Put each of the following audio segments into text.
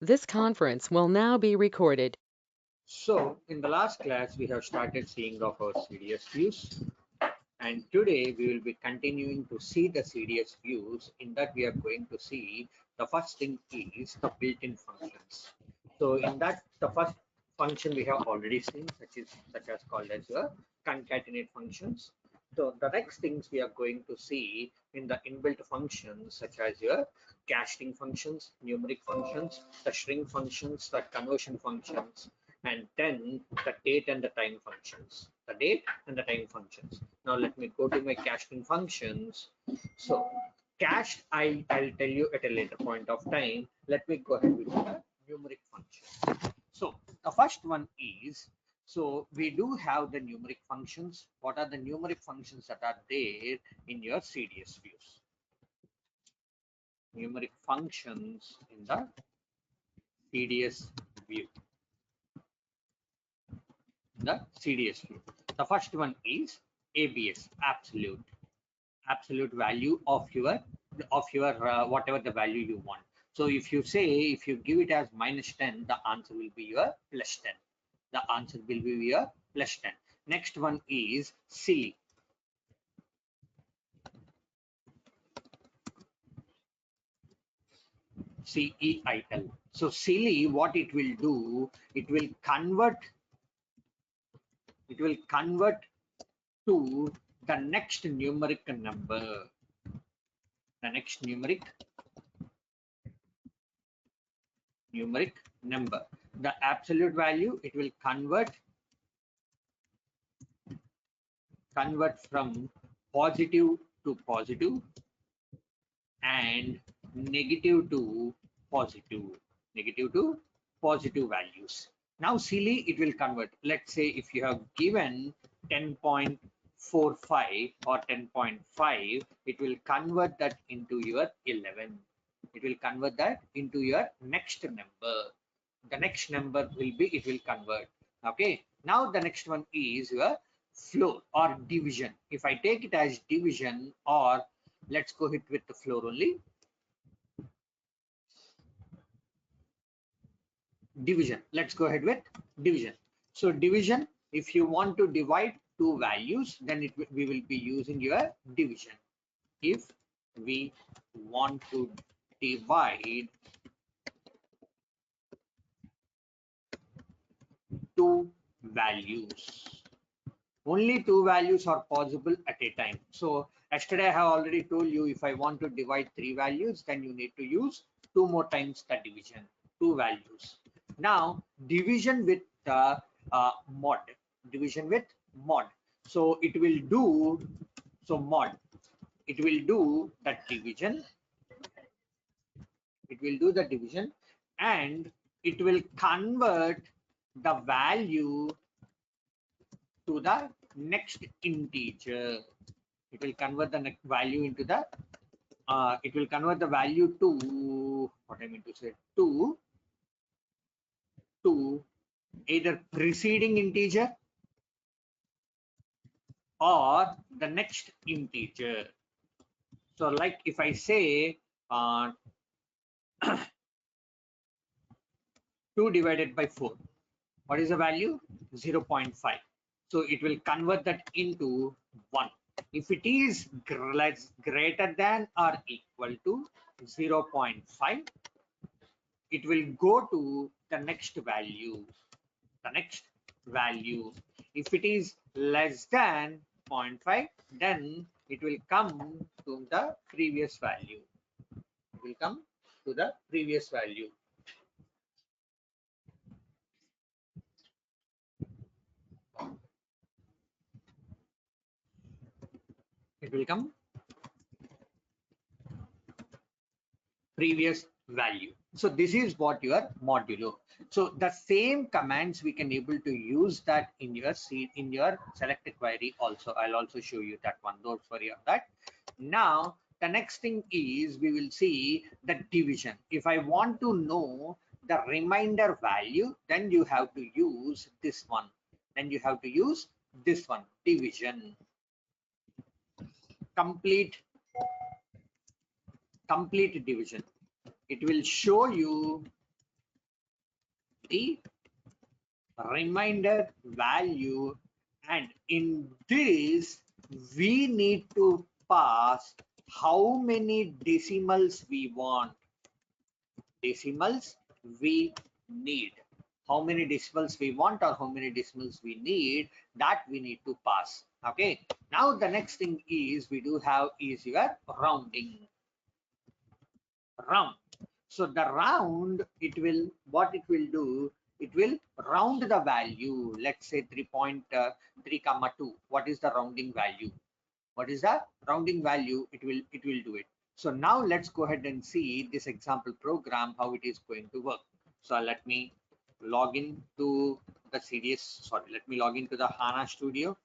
This conference will now be recorded. So in the last class, we have started seeing of our CDS views. And today we will be continuing to see the CDS views. In that we are going to see the first thing is the built-in functions. So in that, the first function we have already seen, such as called as your concatenate functions. So the next things we are going to see in the inbuilt functions, such as your casting functions, numeric functions, the shrink functions, the conversion functions, and then the date and the time functions. The date and the time functions. Now let me go to my casting functions. So cached, I'll tell you at a later point of time. Let me go ahead with the numeric function. So the first one is, so we do have the numeric functions. What are the numeric functions that are there in your CDS views? Numeric functions in the CDS view. The CDS view. The first one is ABS, absolute value of your whatever the value you want. So if you give it as -10, the answer will be your +10. The answer will be your +10. Next one is CEIL. CEIL. So CEIL, what it will do, it will convert to the next numeric number. The next numeric number. The absolute value, it will convert from positive to positive and negative to positive values. Now CEIL, it will convert. Let's say if you have given 10.45 or 10.5, it will convert that into your 11. It will convert that into your next number. The next number will be, it will convert. Okay, now the next one is your floor or division. If I take it as division, or let's go hit with the floor only. Division, let's go ahead with division. So division, if you want to divide two values, then we will be using your division. If we want to divide two values, only two values are possible at a time. So yesterday I have already told you, if I want to divide three values, then you need to use two more times the division, two values. Now division with the mod, division with mod. So it will do, so mod, it will do the division, and it will convert the value to the next integer. It will convert the next value into the it will convert the value to, what I mean to say, to either preceding integer or the next integer. So like if I say 2 divided by 4, what is the value? 0.5. So it will convert that into 1. If it is greater than or equal to 0.5, it will go to the next value. If it is less than 0.5, then it will come to the previous value. It will come previous value. So this is what your modulo. So the same commands we can able to use that in your select query also. I'll also show you that one. Don't worry about that. Now the next thing is, we will see the division. If I want to know the remainder value, then you have to use this one. Division. Complete division. It will show you the reminder value, and in this we need to pass how many decimals we want. Decimals we need. How many decimals we want or how many decimals we need, that we need to pass. Okay. Now the next thing is we do have is your rounding. Round. So the round, it will, what it will do, it will round the value. Let's say 3.3 comma 2. What is the rounding value? What is the rounding value? It will do it. So now let's go ahead and see this example program, how it is going to work. So let me log in to the CDS. Sorry, let me log into the HANA Studio.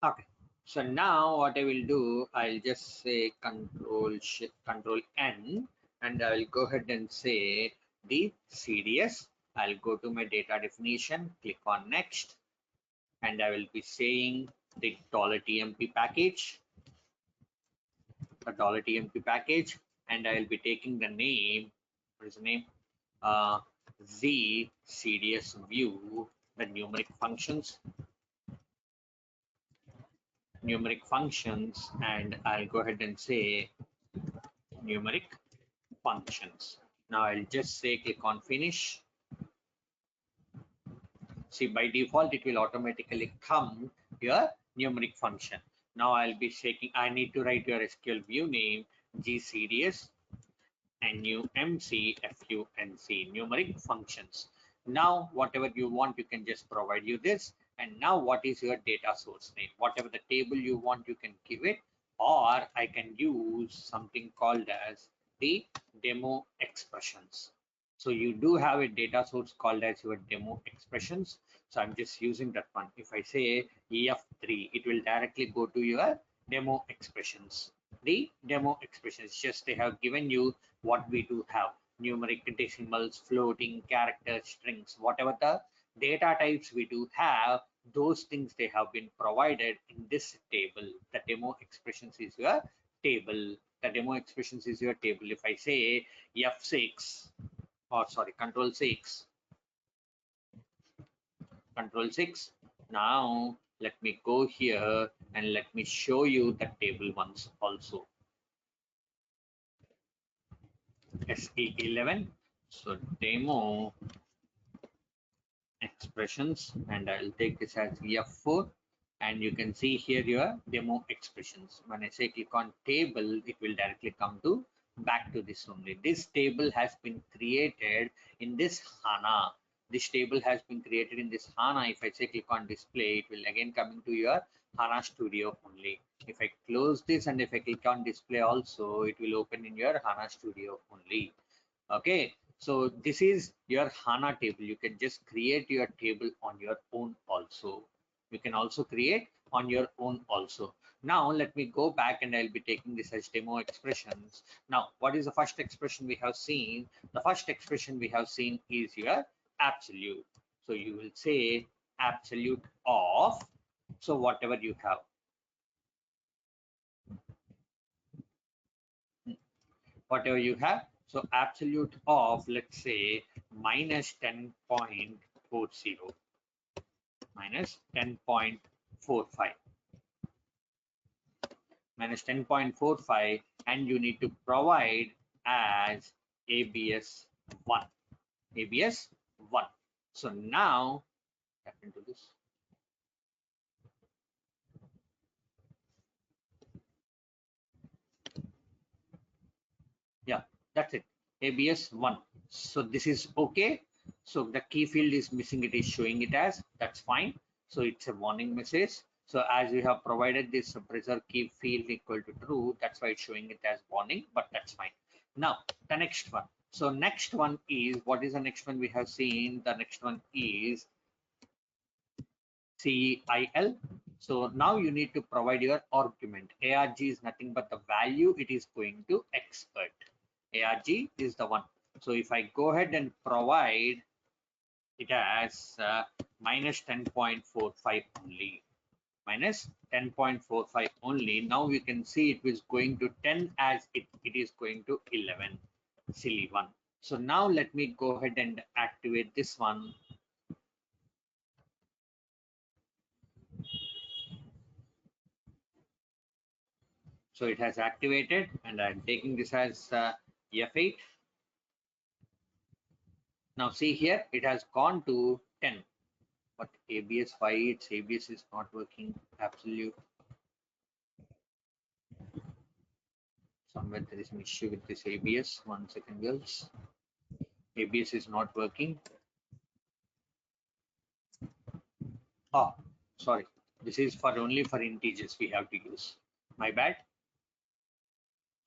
Okay. So now what I will do, I'll just say Control Shift Control N, and I will go ahead and say the CDS. I'll go to my data definition, click on next, and I will be saying the $tmp package, the $tmp package, and I will be taking the name. What is the name? The CDS view, the numeric functions, and I'll go ahead and say numeric functions. Now I'll just say click on finish. See, by default it will automatically come your numeric function. Now I'll be taking, I need to write your SQL view name gcds numc func numeric functions. Now whatever you want, you can just provide you this. And now what is your data source name? Whatever the table you want, you can give it, or I can use something called as the demo expressions. So you do have a data source called as your demo expressions. So I'm just using that one. If I say EF3, it will directly go to your demo expressions. The demo expressions, just they have given you what we do have: numeric, decimals, floating, character, strings, whatever the data types we do have, those things they have been provided in this table. The demo expressions is your table. The demo expressions is your table. If I say F6, or sorry, control 6, control 6. Now let me go here and let me show you the table ones also. SE11. So demo expressions, and I'll take this as F4, and you can see here your demo expressions. When I say click on table, it will directly come to back to this only. This table has been created in this HANA. This table has been created in this HANA. If I say click on display, it will again come into your HANA Studio only. If I close this and if I click on display also, it will open in your HANA Studio only. Okay, so this is your HANA table. You can just create your table on your own also. You can also create on your own also. Now let me go back and I'll be taking this as demo expressions. Now what is the first expression we have seen? The first expression we have seen is your absolute. So you will say absolute of, so whatever you have, whatever you have. So absolute of, let's say, minus 10.40, minus 10.45, minus 10.45, and you need to provide as ABS 1, ABS 1. So now tap into this. Yeah, that's it, ABS 1. So this is okay. So the key field is missing, it is showing it as, that's fine. So it's a warning message. So as we have provided this preserve key field equal to true, that's why it's showing it as warning, but that's fine. Now the next one. So next one is, what is the next one we have seen? The next one is CIL. So now you need to provide your argument. ARG is nothing but the value it is going to expert. ARG is the one. So if I go ahead and provide it has minus 10.45 only. Minus 10.45 only. Now you can see it was going to 10 as it is going to 11. Silly one. So now let me go ahead and activate this one. So it has activated and I'm taking this as F8. Now see here, it has gone to 10. But ABS, why its ABS is not working? Absolute. Somewhere there is an issue with this ABS. 1 second, girls. ABS is not working. Oh, sorry. This is for only for integers we have to use. My bad.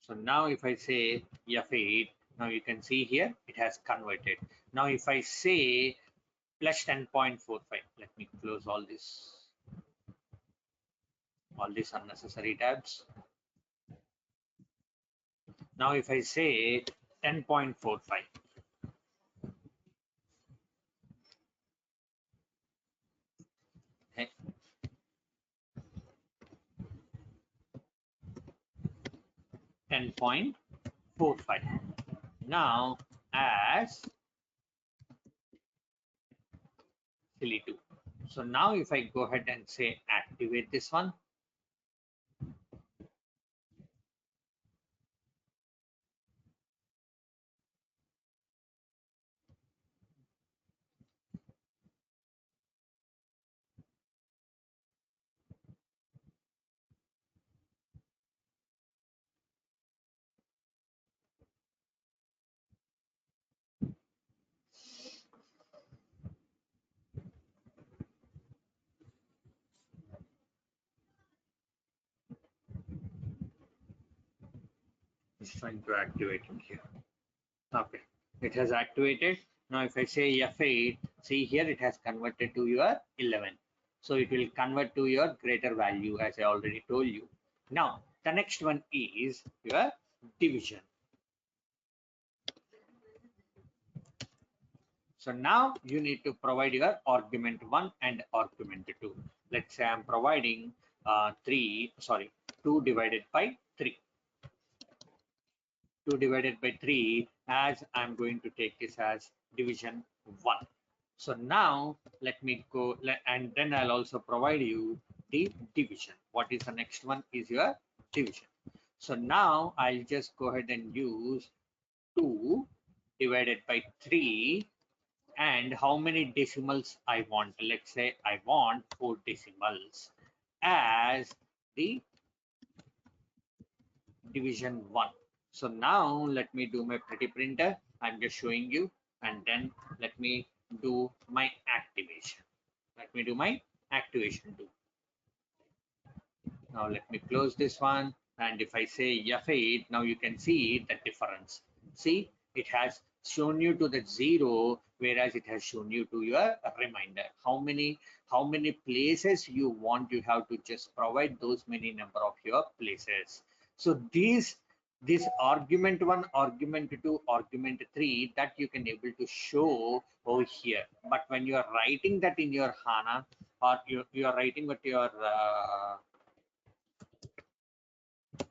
So now if I say F8, now you can see here it has converted. Now if I say plus 10.45, let me close all these unnecessary tabs. Now if I say 10.45, okay, 10.45. Now as silly 2. So now if I go ahead and say activate this one, it's trying to activate in here. Okay, it has activated. Now if I say F8, see here it has converted to your 11. So it will convert to your greater value as I already told you. Now the next one is your division. So now you need to provide your argument 1 and argument 2. Let's say I'm providing 2 divided by 3. 2 divided by 3 as I'm going to take this as division 1. So now let me go and then I'll also provide you the division. What is the next one is your division. So now I'll just go ahead and use 2 divided by 3 and how many decimals I want. Let's say I want 4 decimals as the division 1. So now let me do my pretty printer. I'm just showing you and then let me do my activation. Let me do my activation too. Now let me close this one and if I say F8, now you can see the difference. See, it has shown you to the 0 whereas it has shown you to your reminder. How many places you want, you have to just provide those many number of your places. So this argument 1, argument 2, argument 3 that you can able to show over here. But when you are writing that in your HANA or you are writing with your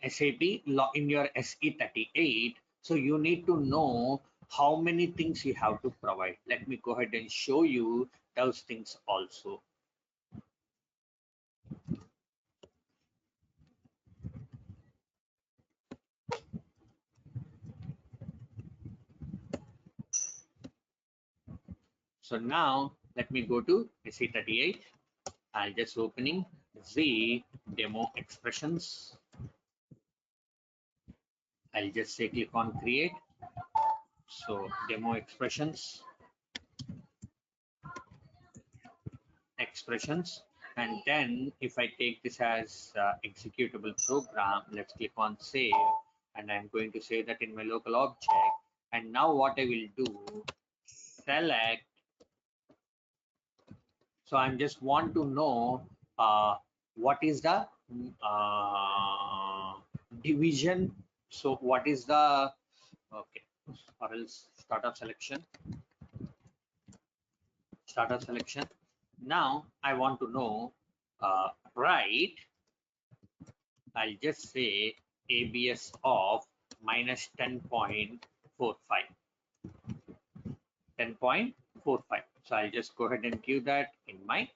SAP in your SE38, so you need to know how many things you have to provide. Let me go ahead and show you those things also. So now let me go to SE38. I'll just opening the demo expressions. I'll just say click on create. So demo expressions, and then if I take this as executable program, let's click on save and I'm going to say that in my local object. And now what I will do, select. So I'm just want to know what is the division. So what is the, okay, or else start of selection. starter selection. Now I want to know, right, I'll just say ABS of minus 10.45. 10.45. So I'll just go ahead and give that in my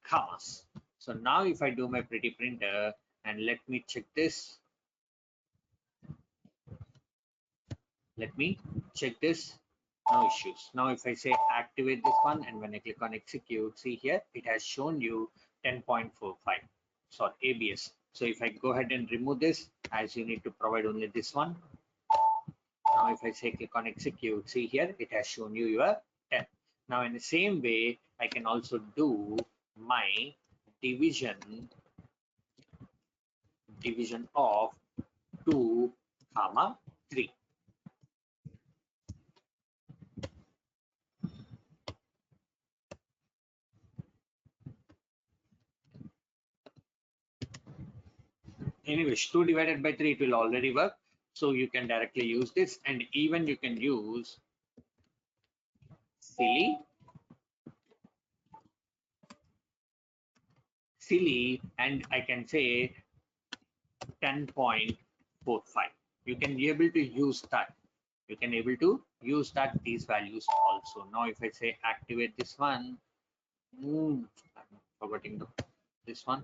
commas. So now if I do my pretty printer and let me check this, no issues. Now if I say activate this one and when I click on execute, see here it has shown you 10.45, sorry, ABS. So if I go ahead and remove this, as you need to provide only this one. Now if I say click on execute, see here it has shown you your 10. Now in the same way I can also do my division of 2 comma 3. Anyways, 2 divided by 3, it will already work. So you can directly use this, and even you can use silly, and I can say 10.45. You can be able to use that. These values also. Now if I say activate this one, I'm forgetting this one,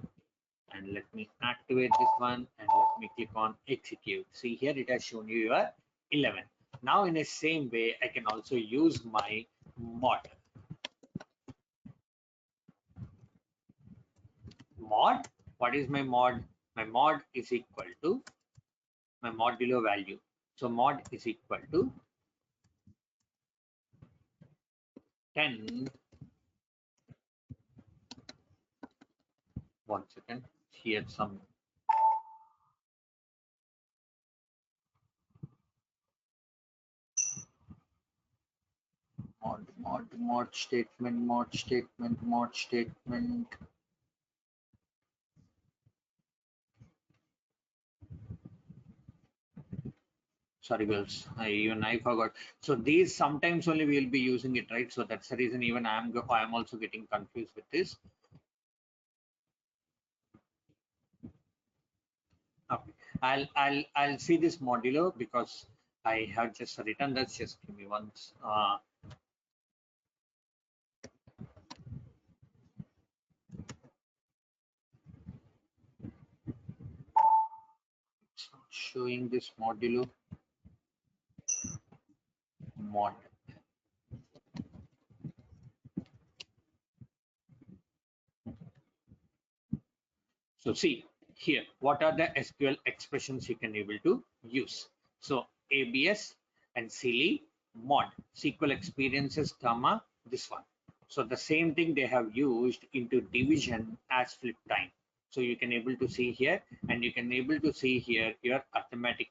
and let me activate this one and let me click on execute. See here it has shown you your 11. Now in the same way I can also use my mod. What is my mod? My mod is equal to my modulo value. So mod is equal to 10. One second, here some mod statement. Sorry girls, I forgot. So these sometimes only we will be using it, right? So that's the reason even I am also getting confused with this. Okay, I'll see this modulo because I have just written that. Just give me once. Showing this modulo mod. So see here, what are the SQL expressions you can able to use? So ABS and silly mod SQL experiences comma this one. So the same thing they have used into division as flip time. So you can able to see here, and you can able to see here your arithmetic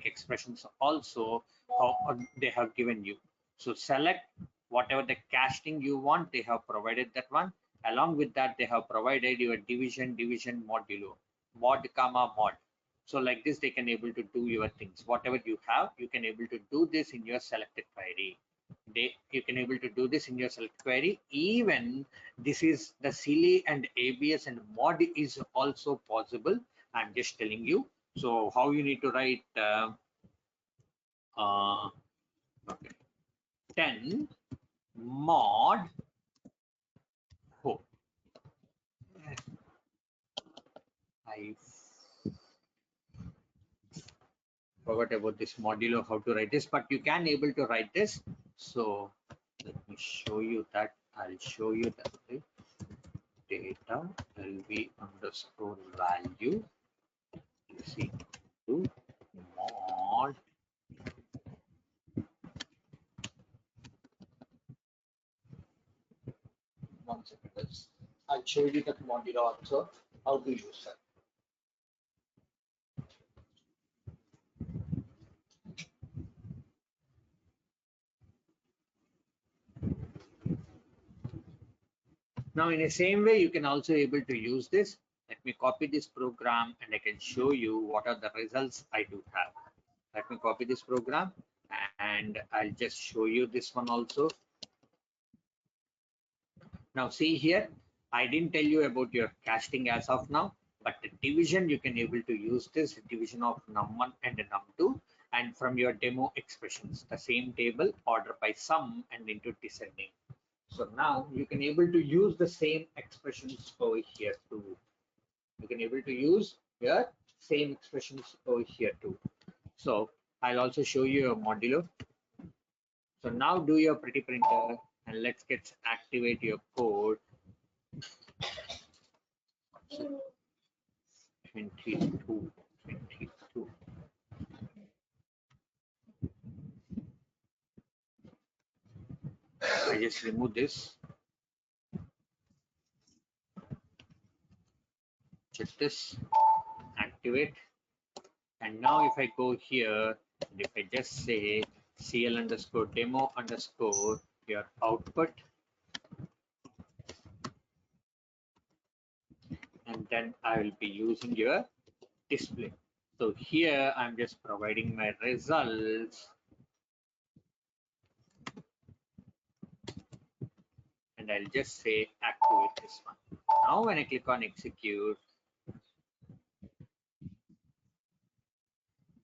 expressions also how they have given you. So select whatever the casting you want, they have provided that one. Along with that, they have provided your division modulo, mod comma mod. So like this, they can able to do your things. Whatever you have, you can able to do this in your selected query. You can able to do this in your select query. Even this is the silly and ABS and mod is also possible. I'm just telling you. So how you need to write okay, 10 mod 4. I forgot about this modulo how to write this, but you can able to write this. So let me show you that. I'll show you that. Okay. Data LV underscore value is equal to mod. One second. I'll show you that modulo also how to use that. Now in the same way, you can also able to use this. Let me copy this program and I can show you what are the results I do have. Let me copy this program and I'll just show you this one also. Now see here, I didn't tell you about your casting as of now, but the division you can able to use this division of num1 and num2, and from your demo expressions, the same table order by sum and into descending. So now you can able to use the same expressions over here too. You can able to use your same expressions over here too. So I'll also show you a modulo. So now do your pretty printer and let's get activate your code 22. I just remove this. Check this, activate. And now if I go here, and if I just say cl underscore demo underscore your output, and then I will be using your display. So here I'm just providing my results, and I'll just say activate this one. Now when I click on execute,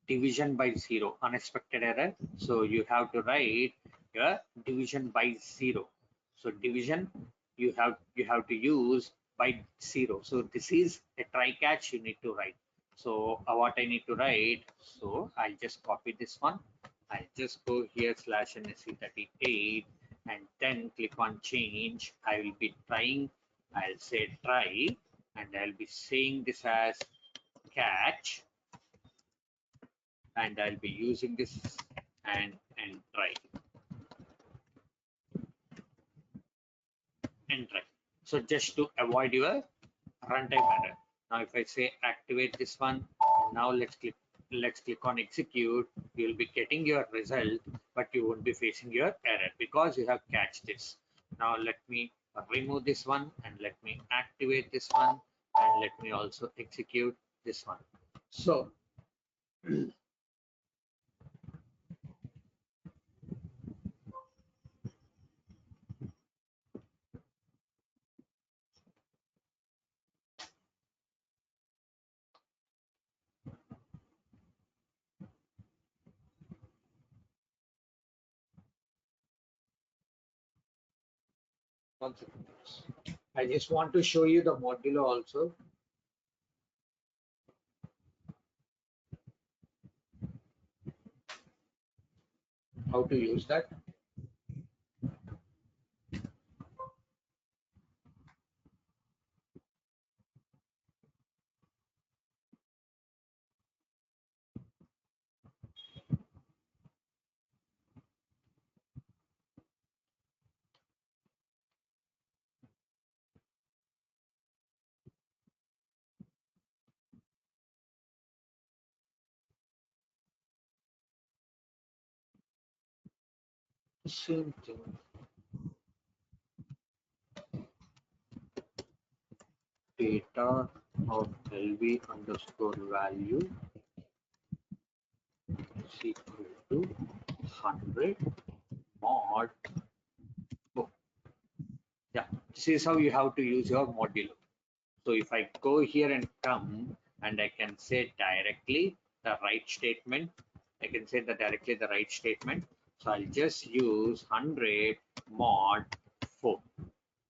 division by 0, unexpected error. So you have to write your division by 0. So division you have to use by 0. So this is a try catch you need to write. So what I need to write, so I'll just copy this one. I'll just go here /NSE38 and then click on change. I will be trying, I'll say try, and I'll be saying this as catch, and I'll be using this and try and try. So just to avoid your runtime error. Now if I say activate this one, now let's click on execute. You'll be getting your result, but you won't be facing your error because you have catched this. Now let me remove this one and let me activate this one, and let me also execute this one. So I just want to show you the modulo also. How to use that. Same thing. Data of LV underscore value is equal to 100 mod. Oh, yeah, this is how you have to use your modulo. So if I go here and come, and I can say directly the right statement, I can say that directly the right statement. So I'll just use 100 mod 4.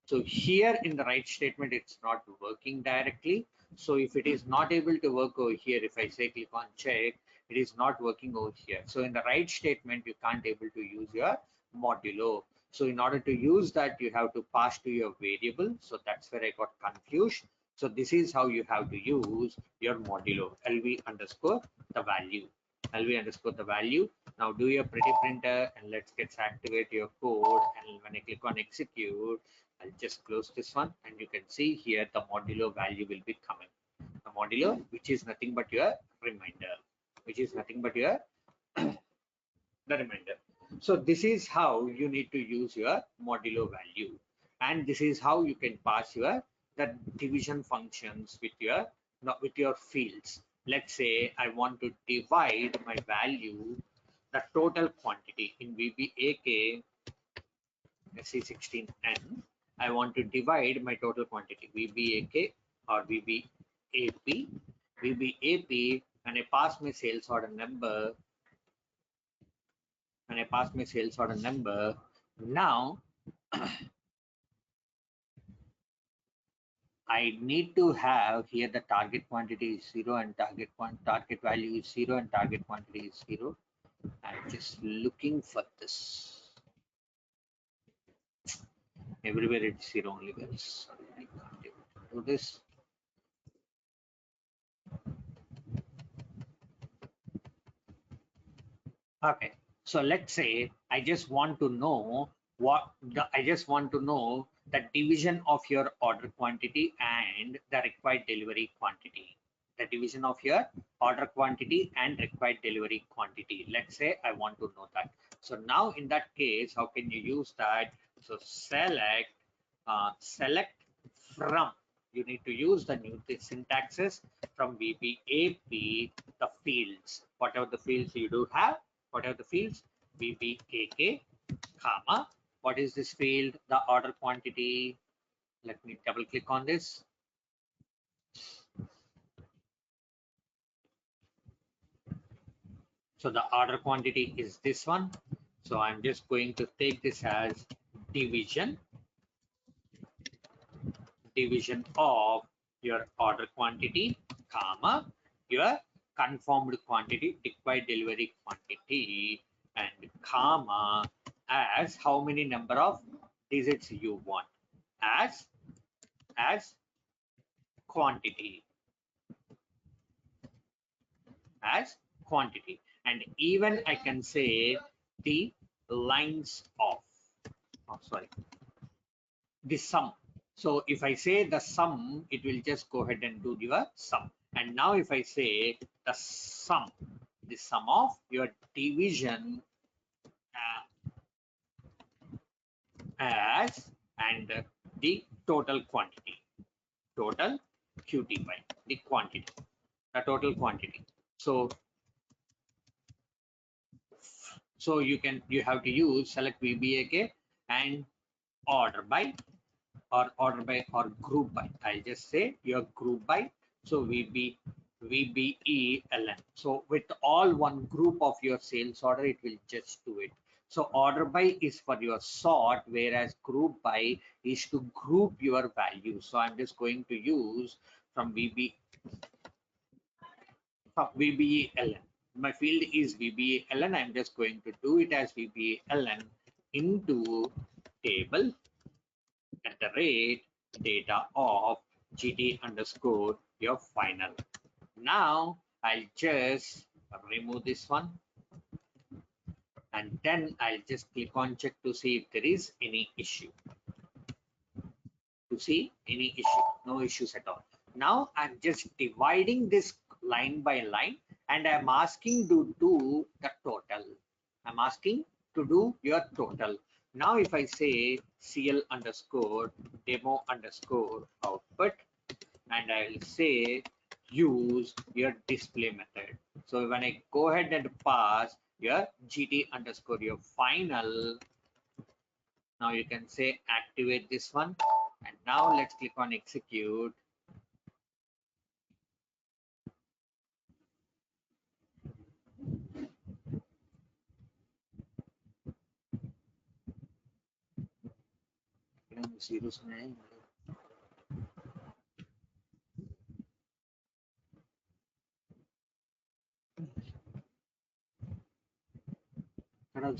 So here in the right statement, it's not working directly. So if it is not able to work over here, if I say click on check, it is not working over here. So in the right statement, you can't able to use your modulo. So in order to use that, you have to pass to your variable. So that's where I got confused. So this is how you have to use your modulo, LV underscore the value. LV underscore the value. Now do your pretty printer and let's get activate your code. And when I click on execute, I'll just close this one, and you can see here the modulo value will be coming. The modulo, which is nothing but your reminder, which is nothing but your the reminder. So this is how you need to use your modulo value, and this is how you can pass your the division functions with your fields. Let's say I want to divide my value, the total quantity in VBAK SE16N. I want to divide my total quantity VBAK or VBAP. VBAP, and I pass my sales order number, now I need to have here the target quantity is 0 and target value is 0 and target quantity is 0. I'm just looking for this. Everywhere it's 0 only. Sorry, I can't able to do this. Okay, so let's say I just want to know the division of your order quantity and the required delivery quantity. The division of your order quantity and required delivery quantity. Let's say I want to know that. So now in that case, how can you use that? So select from. You need to use the new syntaxes from VBAP, the fields, whatever the fields you do have. Whatever the fields, VBAK, comma, what is this field? The order quantity. Let me double click on this. So the order quantity is this one. So I'm just going to take this as division of your order quantity, comma, your confirmed quantity, required delivery quantity, and comma, as how many number of digits you want, as quantity, and even I can say the lines of, the sum. So if I say the sum, it will just go ahead and do your sum. And now if I say the sum of your division as and the total quantity, total QTY, the quantity, the total quantity. So you have to use select VBAK and order by or group by. I'll just say your group by. So VBELN. So with all one group of your sales order, it will just do it. So order by is for your sort, whereas group by is to group your values. So I'm just going to use from VBELN. My field is VBELN. I'm just going to do it as VBELN into table at the rate data of GT underscore your final. Now I'll just remove this one, and then I'll just click on check to see if there is any issue. No issues at all. Now I'm just dividing this line by line, and I'm asking to do the total. I'm asking to do your total. Now if I say CL underscore demo underscore output, and I'll say use your display method. So when I go ahead and pass your GT underscore your final, now you can say activate this one. And now let's click on execute. Zeros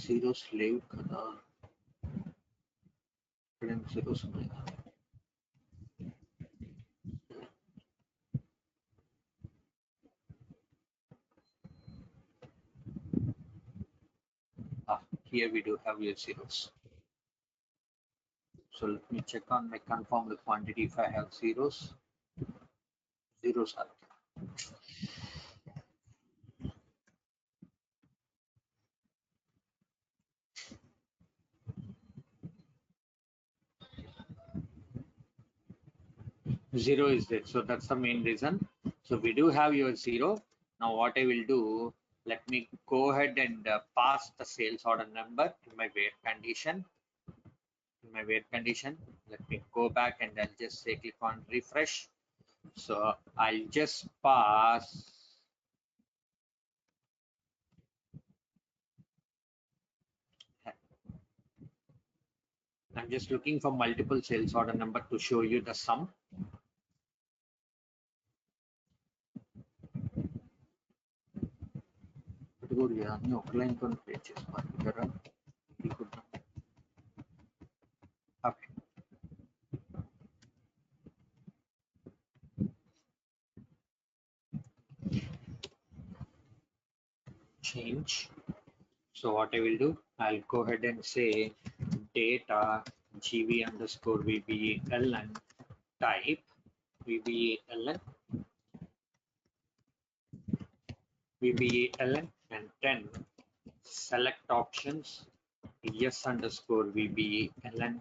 zeros leave kada zeros here we do have your zeros. So let me check on my confirm the quantity. If I have zeros are 0 is there. So that's the main reason. So we do have your 0. Now what I will do, let me go ahead and pass the sales order number in my where condition. Let me go back and I'll just say click on refresh. So I'll just pass. I'm just looking for multiple sales order number to show you the sum. Okay. Change. So what I will do, I'll go ahead and say data gv underscore vbeln type vbeln and then select options yes underscore vbeln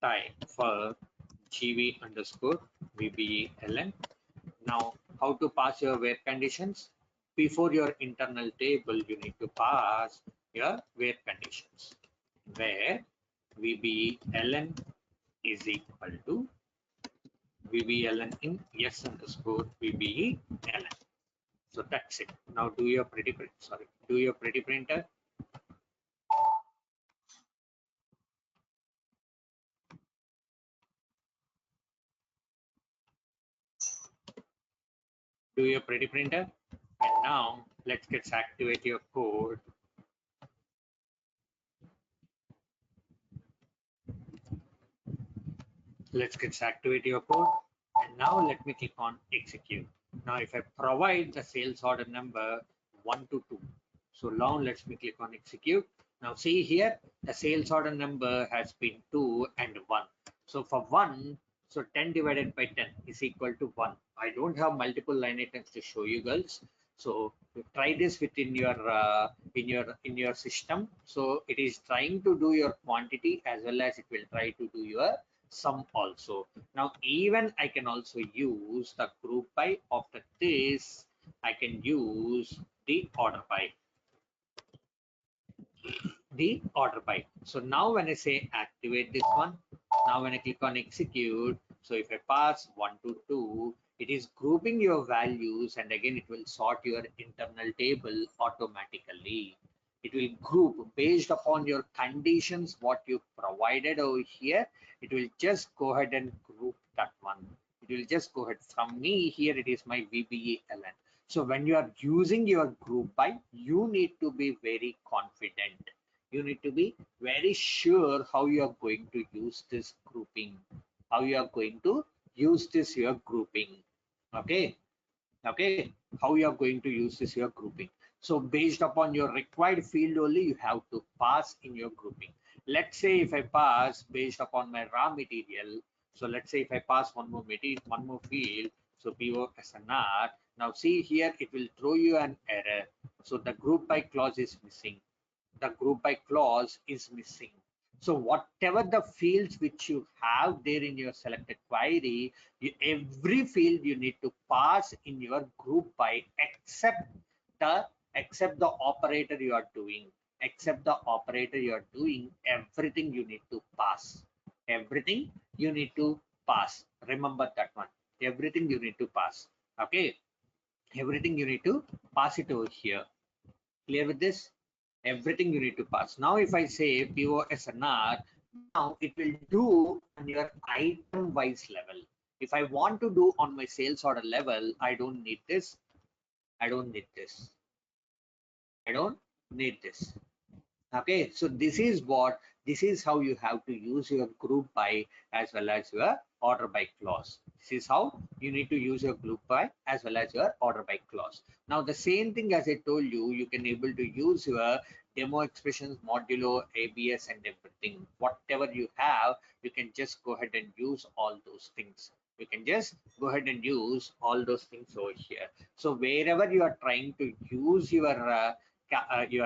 type for gv underscore vbeln. Now, how to pass your where conditions? Before your internal table, you need to pass your where conditions, where vbln is equal to vbln in yes underscore vbln. So that's it. Now do your pretty print. Sorry, do your pretty printer. Do your pretty printer. And now let's get activate your code. Let's get activate your code. And now let me click on execute. Now if I provide the sales order number 1 to 2. So now let's me click on execute. Now see here, the sales order number has been 2 and 1. So for 1, so 10 divided by 10 is equal to 1. I don't have multiple line items to show you girls. So try this within your in your system. So it is trying to do your quantity as well as it will try to do your sum also. Now even I can also use the group by. After this I can use the order by. So now when I say activate this one, now when I click on execute, so if I pass 1 to 2, it is grouping your values and again it will sort your internal table automatically. It will group based upon your conditions what you provided over here. It will just go ahead and group that one. It will just go ahead from me here. It is my VBELN. So when you are using your group by, you need to be very confident. You need to be very sure how you are going to use this grouping, how you are going to use this your grouping. Okay, how you are going to use this your grouping. So based upon your required field only, you have to pass in your grouping. Let's say if I pass based upon my raw material, so let's say if I pass one more field, so PO as an R. Now see here, it will throw you an error. So the group by clause is missing. The group by clause is missing. So whatever the fields which you have there in your selected query, every field you need to pass in your group by except the operator you are doing. Except the operator you are doing, everything you need to pass. Everything you need to pass. Remember that one. Everything you need to pass. Okay. Everything you need to pass it over here. Clear with this? Everything you need to pass. Now if I say POSNR, now it will do on your item wise level. If I want to do on my sales order level, I don't need this. I don't need this. I don't need this. Okay, so this is how you have to use your group by as well as your order by clause. This is how you need to use your group by as well as your order by clause. Now the same thing as I told you, you can able to use your demo expressions, modulo, ABS and everything. Whatever you have, you can just go ahead and use all those things. You can just go ahead and use all those things over here. So wherever you are trying to use your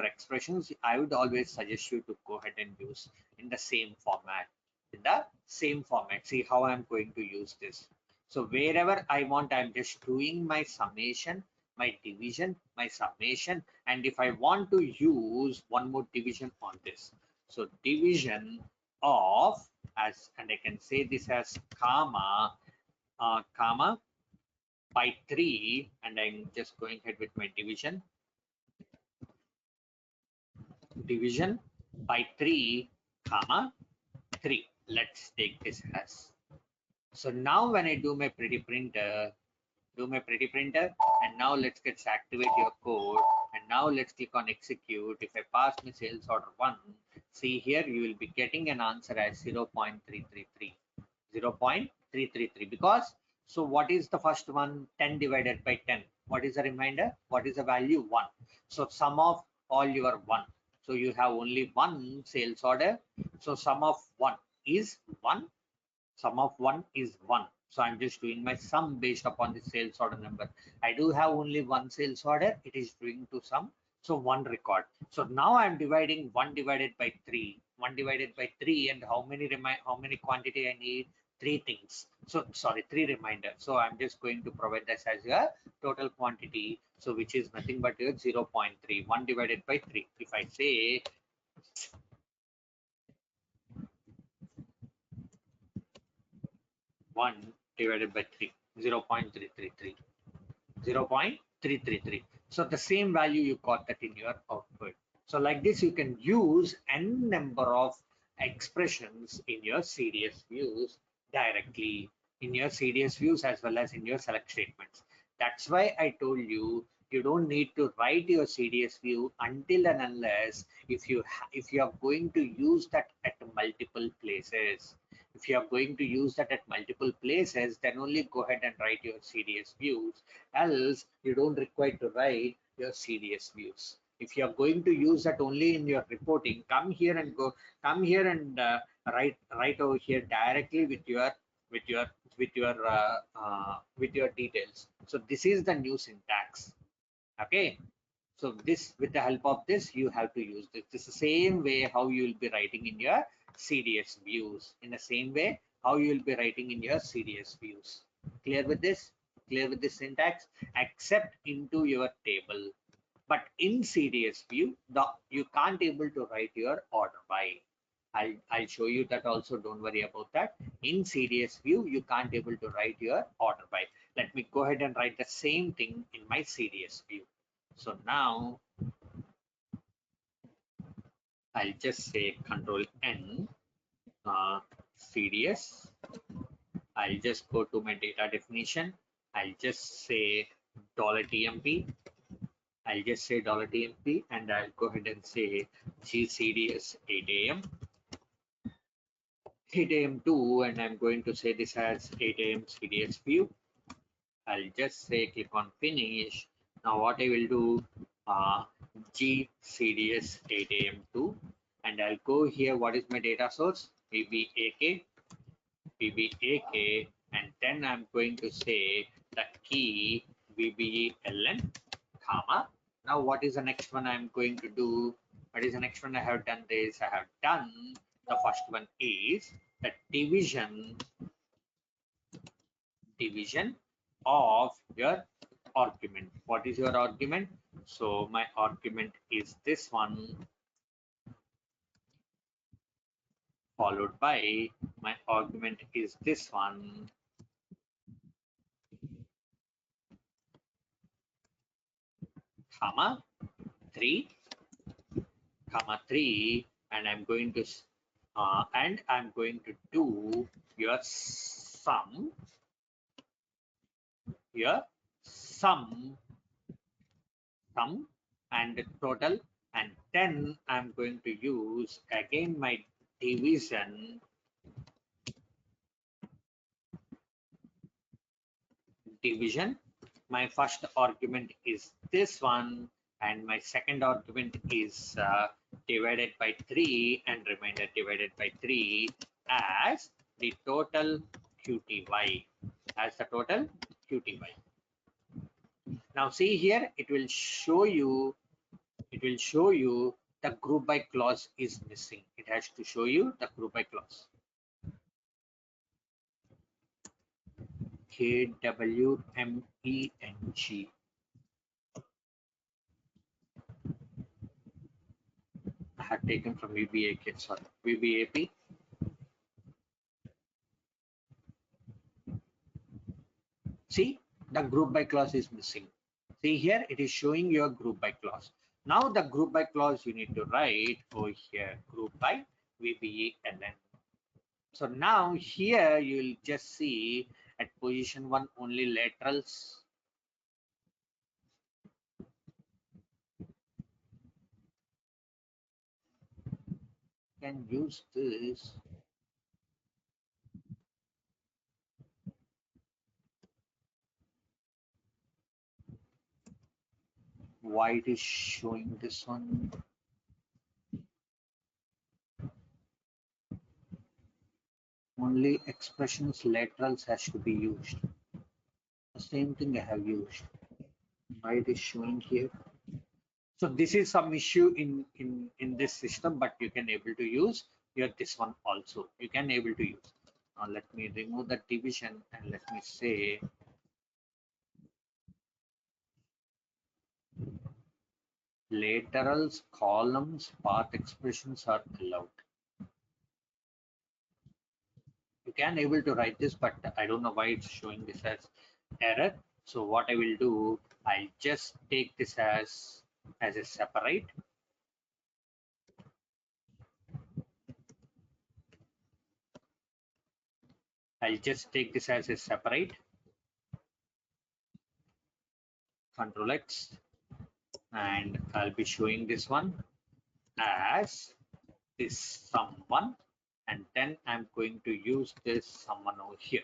expressions, I would always suggest you to go ahead and use in the same format. In the same format, see how I'm going to use this. So wherever I want, I'm just doing my summation, my division, my summation, and if I want to use one more division on this, so division of as, and I can say this as comma comma by 3, and I'm just going ahead with my division by 3 comma 3. Let's take this as. So now when I do my pretty printer, and now let's get activate your code, and now let's click on execute. If I pass my sales order 1, see here you will be getting an answer as 0.333. 0.333, because so what is the first one? 10 divided by 10. What is the remainder? What is the value? 1. So sum of all your 1. So you have only one sales order. So sum of 1 is 1. Sum of 1 is 1. So I'm just doing my sum based upon the sales order number. I do have only one sales order. It is doing to sum. So one record. So now I'm dividing 1 divided by 3. 1 divided by 3, and how many quantity I need? 3 things. So sorry, 3 remainder. So I'm just going to provide this as a total quantity. So which is nothing but 0.3. 1 divided by 3. If I say 1 divided by 3, 0.333. 0.333. So the same value you got that in your output. So like this, you can use n number of expressions in your CDS views directly in your CDS views as well as in your select statements. That's why I told you you don't need to write your CDS view until and unless if you are going to use that at multiple places. If you are going to use that at multiple places, then only go ahead and write your CDS views. Else, you don't require to write your CDS views. If you are going to use that only in your reporting, come here and write over here directly with your with your with your details. So this is the new syntax. Okay. So this, with the help of this, you have to use this. This is the same way how you will be writing in your CDS views. In the same way how you will be writing in your CDS views. Clear with this? Clear with this syntax? Except into your table. But in CDS view, you can't able to write your order by. I'll show you that also. Don't worry about that. In CDS view, you can't able to write your order by. Let me go ahead and write the same thing in my CDS view. So now I'll just say Control N, CDS. I'll just go to my data definition. I'll just say $TMP. I'll just say $TMP, and I'll go ahead and say GCDS 8 a.m. 8 a.m. 2, and I'm going to say this as 8 a.m. CDS view. I'll just say click on finish. Now what I will do, GCDS 8 a.m. 2, and I'll go here. What is my data source? PBAK, and then I'm going to say the key VBELN, comma. Now what is the next one I'm going to do? What is the next one? I have done this. I have done the first one is the division of your argument. What is your argument? So my argument is this one, followed by my argument is this one, comma 3, and I'm going to do your sum, and the total, and then I'm going to use again my division My first argument is this one, and my second argument is divided by 3 and remainder divided by 3 as the total QTY, Now see here, it will show you the group by clause is missing. It has to show you the group by clause. KWMENG. I had taken from VBAK, sorry, VBAP. See, the group by clause is missing. See here, it is showing your group by clause. Now the group by clause you need to write over here, group by VBA. So now here you will just see at position 1 only laterals. Can use this. Why it is showing this one? Only expressions laterals has to be used. The same thing I have used. Why it is showing here? So this is some issue in this system, but you can able to use here this one also. You can able to use. Now let me remove the division and let me say laterals, columns, path expressions are allowed. You can able to write this, but I don't know why it's showing this as error. So what I will do, I'll just take this as a separate. I'll just take this as a separate. Control X, and I'll be showing this one as this someone, and then I'm going to use this someone over here.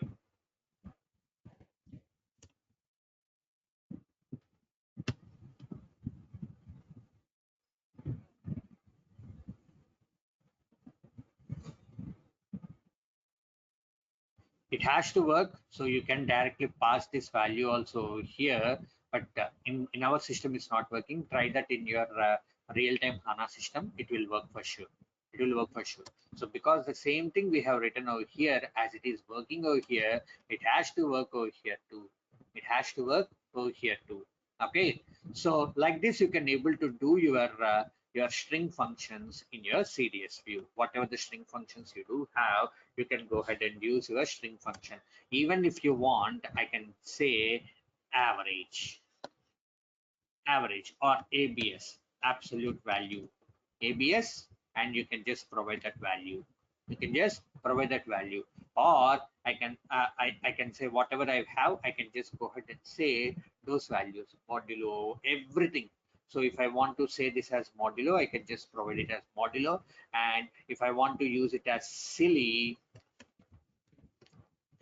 It has to work, so you can directly pass this value also here, but in our system it's not working. Try that in your real-time HANA system. It will work for sure. It will work for sure. So because the same thing we have written over here, as it is working over here, it has to work over here too. It has to work over here too. Okay, so like this you can able to do your string functions in your CDS view. Whatever the string functions you do have, you can go ahead and use your string function. Even if you want, I can say average or ABS, absolute value, ABS, and you can just provide that value. You can just provide that value, or I can say whatever I have, I can just go ahead and say those values, modulo, everything. So if I want to say this as modulo, I can just provide it as modulo, and if I want to use it as silly,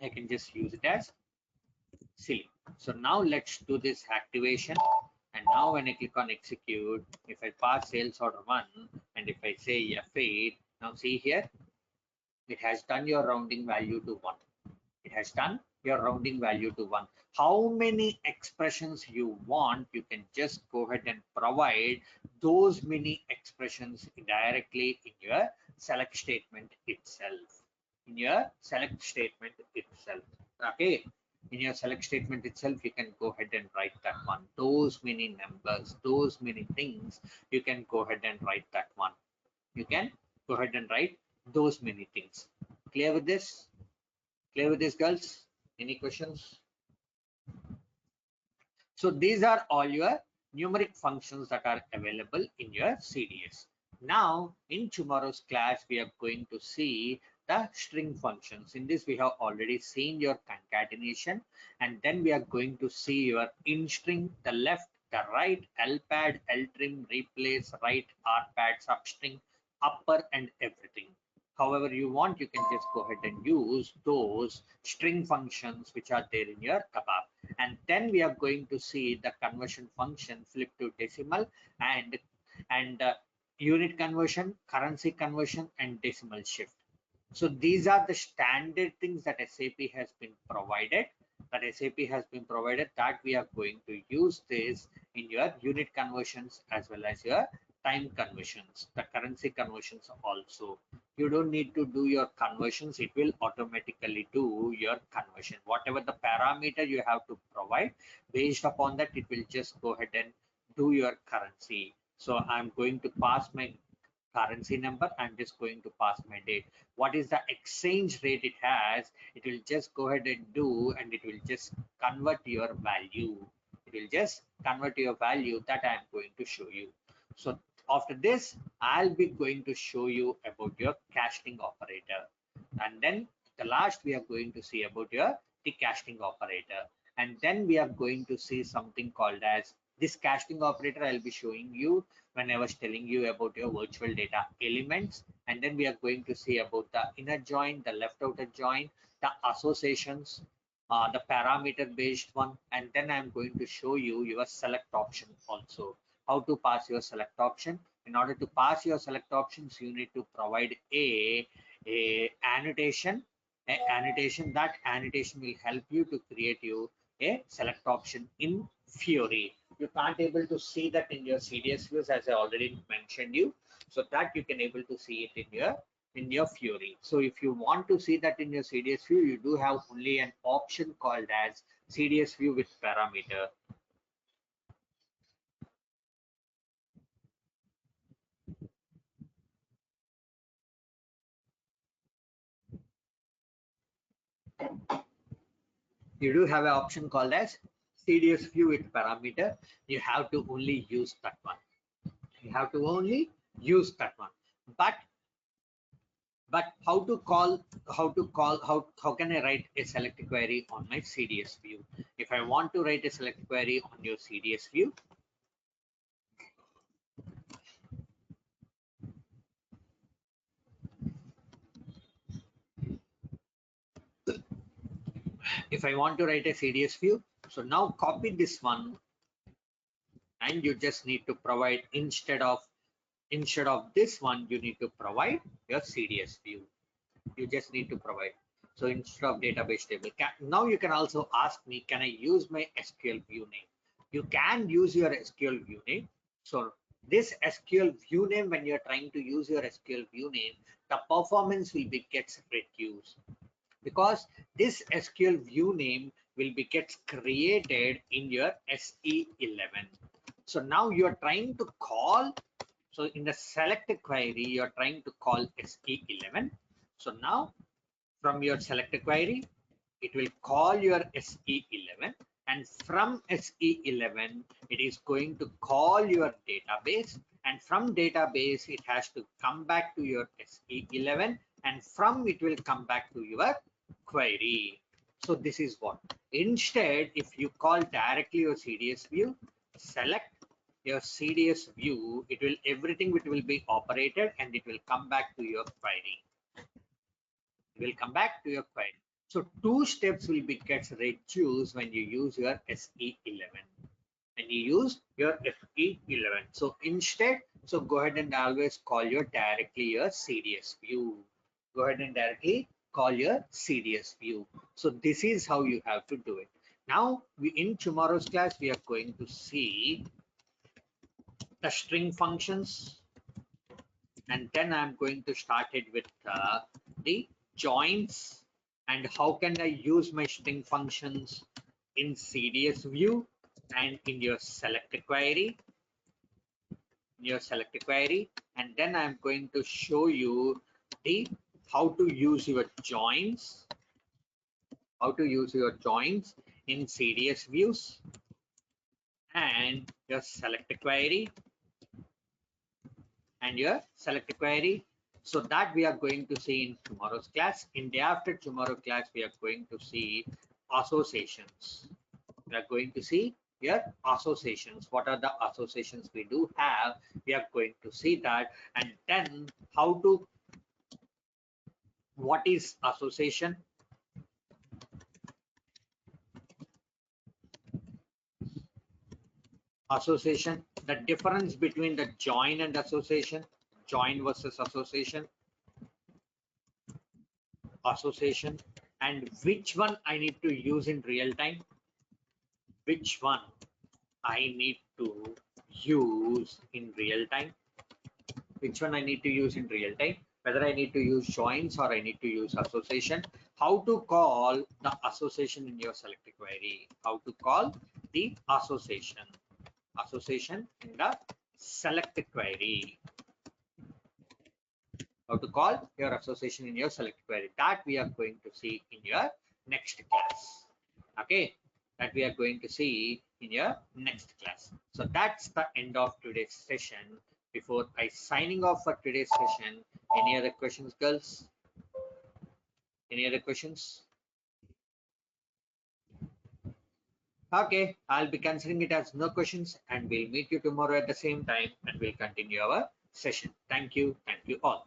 I can just use it as silly. So now let's do this activation. And now when I click on execute, if I pass sales order 1 and if I say F8, now see here, it has done your rounding value to 1. It has done your rounding value to 1. How many expressions you want, you can just go ahead and provide those many expressions directly in your select statement itself. In your select statement itself. Okay. In your select statement itself, you can go ahead and write that one. Those many numbers, those many things, you can go ahead and write that one. You can go ahead and write those many things. Clear with this? Clear with this, girls? Any questions? So these are all your numeric functions that are available in your CDS. Now, in tomorrow's class, we are going to see the string functions. In this, we have already seen your concatenation, and then we are going to see your in string, the left, the right, lpad, ltrim, replace, right, rpad, substring, upper, and everything. However you want, you can just go ahead and use those string functions which are there in your ABAP. And then we are going to see the conversion function, flip to decimal, and unit conversion, currency conversion, and decimal shift. So these are the standard things that SAP has been provided. That we are going to use this in your unit conversions as well as your time conversions, the currency conversions also. You don't need to do your conversions, it will automatically do your conversion. Whatever the parameter you have to provide, based upon that, it will just go ahead and do your currency. So I'm going to pass my currency number. I'm just going to pass my date. What is the exchange rate it has? It will just go ahead and do, and it will just convert your value. It will just convert your value that I'm going to show you. So after this, I'll be going to show you about your casting operator. And then the last we are going to see about your the casting operator. And then we are going to see something called as this casting operator. I'll be showing you when I was telling you about your virtual data elements. And then we are going to see about the inner join, the left outer join, the associations, the parameter based one. And then I'm going to show you your select option also, how to pass your select option. In order to pass your select options, you need to provide a annotation. That annotation will help you to create you a select option in Fiori. You can't able to see that in your CDS views, as I already mentioned you, so that you can able to see it in your Fiori. So if you want to see that in your CDS view, you do have only an option called as CDS view with parameter. You do have an option called as CDS view with parameter. You have to only use that one. You have to only use that one. But how can I write a select query on my CDS view? If I want to write a select query on your CDS view, so now copy this one, and you just need to provide instead of this one, you need to provide your CDS view. You just need to provide. So instead of database table, now you can also ask me, can I use my SQL view name? You can use your SQL view name. So this SQL view name, when you're trying to use your SQL view name, the performance will be gets reduced, because this SQL view name will be gets created in your SE11. So now you're trying to call, so in the select query, you're trying to call SE11. So now from your select query, it will call your SE11, and from SE11, it is going to call your database, and from database, it has to come back to your SE11, and from it will come back to your query. So this is what. Instead, if you call directly your CDS view, select your CDS view, it will everything it will be operated, and it will come back to your query. It will come back to your query. So two steps will be gets reduced when you use your SE11. When you use your SE11. So instead, so go ahead and always call your directly your CDS view. Go ahead and directly call your CDS view. So this is how you have to do it. Now, in tomorrow's class, we are going to see the string functions, and then I'm going to start it with the joins, and how can I use my string functions in CDS view and in your select query, and then I'm going to show you the how to use your joins, in CDS views and your select query so that we are going to see in tomorrow's class. In day after tomorrow class, we are going to see associations. We are going to see here associations. What are the associations we do have? We are going to see that, and then what is association? Association, the difference between the join and association, join versus association, and which one I need to use in real time, which one I need to use in real time, whether I need to use joins or I need to use association, how to call the association in your select query, how to call the association in the select query. how to call your association in your select query. That we are going to see in your next class. Okay, that we are going to see in your next class. So that's the end of today's session. Before I signing off for today's session, any other questions, girls? Any other questions? Okay, I'll be considering it as no questions, and we'll meet you tomorrow at the same time, and we'll continue our session. Thank you all.